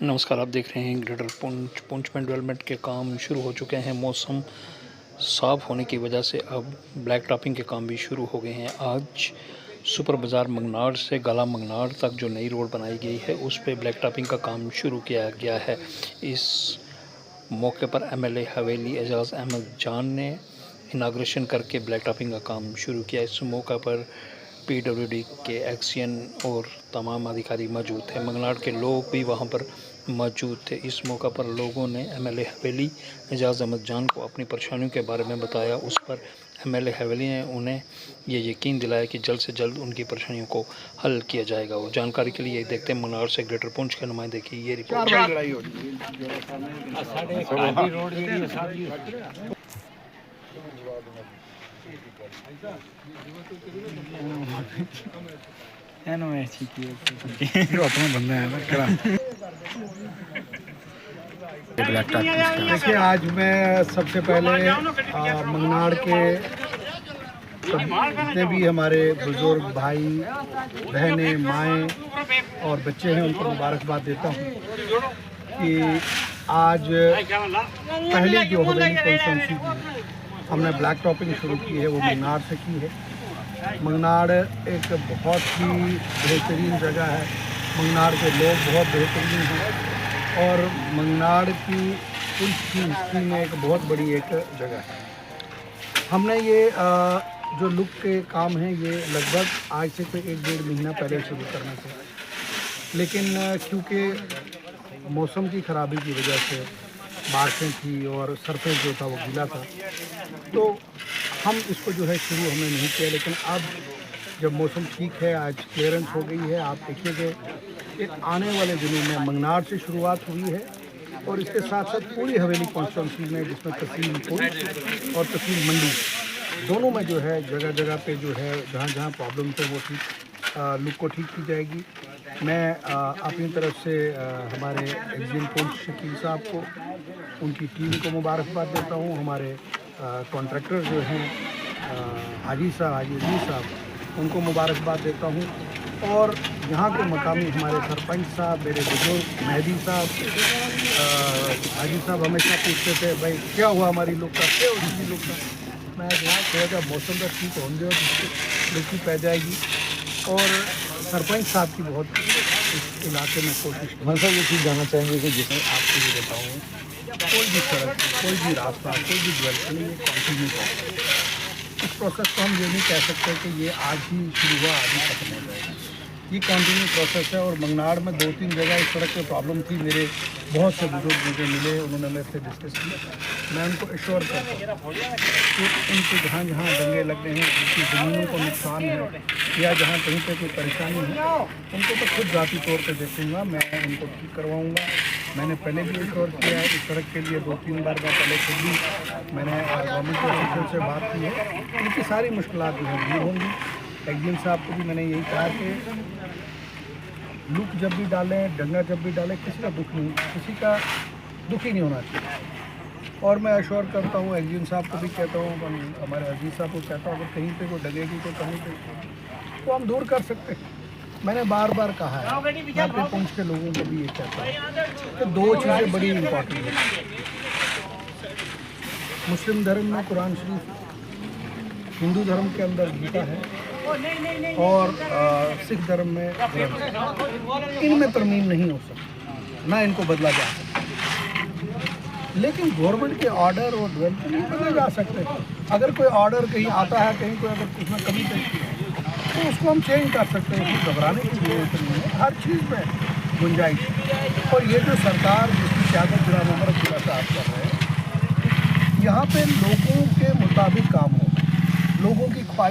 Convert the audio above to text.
नमस्कार, आप देख रहे हैं ग्रेटर पुंछ। पुंछ में डेवलपमेंट के काम शुरू हो चुके हैं। मौसम साफ़ होने की वजह से अब ब्लैक टॉपिंग के काम भी शुरू हो गए हैं। आज सुपर बाज़ार मंगनार से गाला मंगनार तक जो नई रोड बनाई गई है उस पे ब्लैक टॉपिंग का काम शुरू किया गया है। इस मौके पर एमएलए हवेली एजाज़ अहमद जान ने इनाग्रेशन करके ब्लैक टॉपिंग का काम शुरू किया। इस मौका पर पीडब्ल्यूडी के एक्सियन और तमाम अधिकारी मौजूद थे। मंगनार के लोग भी वहां पर मौजूद थे। इस मौका पर लोगों ने एमएलए हवेली एजाज़ अहमद जान को अपनी परेशानियों के बारे में बताया। उस पर एमएलए हवेली ने उन्हें ये यकीन दिलाया कि जल्द से जल्द उनकी परेशानियों को हल किया जाएगा। वो जानकारी के लिए देखते हैं मंगनार से ग्रेटर पुंछ के नुमाइंदे की ये रिपोर्ट। देखिए, आज मैं सबसे पहले मंगनार के जितने भी हमारे बुजुर्ग भाई बहनें माएँ और बच्चे हैं उनको मुबारकबाद देता हूँ कि आज पहली जो हवेली कॉन्स्टिट्यूंसी की हमने ब्लैक टॉपिंग शुरू की है वो मंगनार से की है। मंगनार एक बहुत ही बेहतरीन जगह है। मंगनार के लोग बहुत बेहतरीन हैं और मंगनार की पुंछ की हिस्ट्री में एक बहुत बड़ी एक जगह है। हमने ये जो लुक के काम हैं ये लगभग आज से कोई 1-1.5 महीना पहले शुरू करना था, लेकिन क्योंकि मौसम की ख़राबी की वजह से बारिशें थी और सरफेस जो था वो गीला था तो हम इसको जो है शुरू हमने नहीं किया। लेकिन अब जब मौसम ठीक है, आज क्लियरेंस हो गई है, आप देखिए कि एक आने वाले दिनों में मंगनार से शुरुआत हुई है और इसके साथ साथ पूरी हवेली कॉन्स्टिट्यूंसी में जिसमें तहसील पुंछ और तहसील मंडी दोनों में जो है जगह जगह पे जो है जहाँ जहाँ प्रॉब्लम थे वो ठीक लुक को ठीक की जाएगी। मैं अपनी तरफ से हमारे एक्जिन पुंछ शकील साहब को उनकी टीम को मुबारकबाद देता हूँ। हमारे कॉन्ट्रैक्टर जो हैं हाजी अली साहब उनको मुबारकबाद देता हूँ और यहाँ के मकामी हमारे सरपंच साहब, मेरे बुजुर्ग मेहदी साहब, हाजी साहब हमेशा पूछते थे भाई क्या हुआ हमारी लोग का, क्या उसी लोग का। मैं यहाँ थोड़ा मौसम का ठीक होंगे और लुकी पै जाएगी और सरपंच साहब की बहुत इस इलाके में कोशिश। मैं सर ये चीज़ जानना चाहेंगे कि जिसमें आपको ये बताऊँ कोई भी सड़क, कोई भी रास्ता, कोई भी डेवलपमेंट ये कंटिन्यू है। इस प्रोसेस को हम ये नहीं कह सकते कि ये आज ही शुरू हुआ आज ही खत्म हो जाएगा। ये कंटिन्यू प्रोसेस है और मंगनार में 2-3 जगह इस सड़क पे प्रॉब्लम थी। मेरे बहुत से बुजुर्ग मुझे मिले, उन्होंने मेरे से डिस्कस किया। मैं उनको एश्योर करता हूँ कि उनको जहाँ जहाँ दंगे लग रहे हैं, उनकी ज़मीनों को नुकसान है या जहाँ कहीं पर कोई परेशानी है उनको तो खुद ज़ाती तौर पर देखूँगा, मैं उनको ठीक करवाऊँगा। मैंने पहले भी एश्योर किया है इस सड़क के लिए 2-3 बार मैं पहले खुद भी मैंने गवर्नमेंट के ऑफिसर से बात की है। उनकी सारी मुश्किलात जो है दूर होंगी। एक्जिन साहब को भी मैंने यही कहा कि लुक जब भी डालें, डंगा जब भी डालें, किसी का दुख ही नहीं होना चाहिए। और मैं एश्योर करता हूँ, एक्जिन साहब को भी कहता हूँ, हमारे अजीज साहब को कहता हूँ अगर कहीं पे कोई डगेगी तो कहीं पे तो हम दूर कर सकते हैं। मैंने बार बार कहा है, यहाँ पे पुंछ के लोगों को भी ये कहता हूँ कि 2 चीज़ें बड़ी इम्पोर्टेंट हैं। मुस्लिम धर्म में कुरान शरीफ, हिंदू धर्म के अंदर गीता है और सिख धर्म में ग्रंथ। इनमें तरमीम नहीं हो सकती, ना इनको बदला जा सकता। लेकिन गवर्नमेंट के ऑर्डर और डेवलपमेंट नहीं बदले जा सकते। अगर कोई ऑर्डर कहीं आता है, कहीं कोई अगर उसमें कमी पेशी है तो उसको हम चेंज कर सकते हैं। उसको घबराने की जरूरत नहीं है, हर चीज़ में गुंजाइश है। और ये जो सरकार जिसकी क़यादत जनाब उमर अब्दुल्ला साहब कर रहे हैं, यहाँ पे लोगों के मुताबिक काम हो, लोगों की ख्वाहिश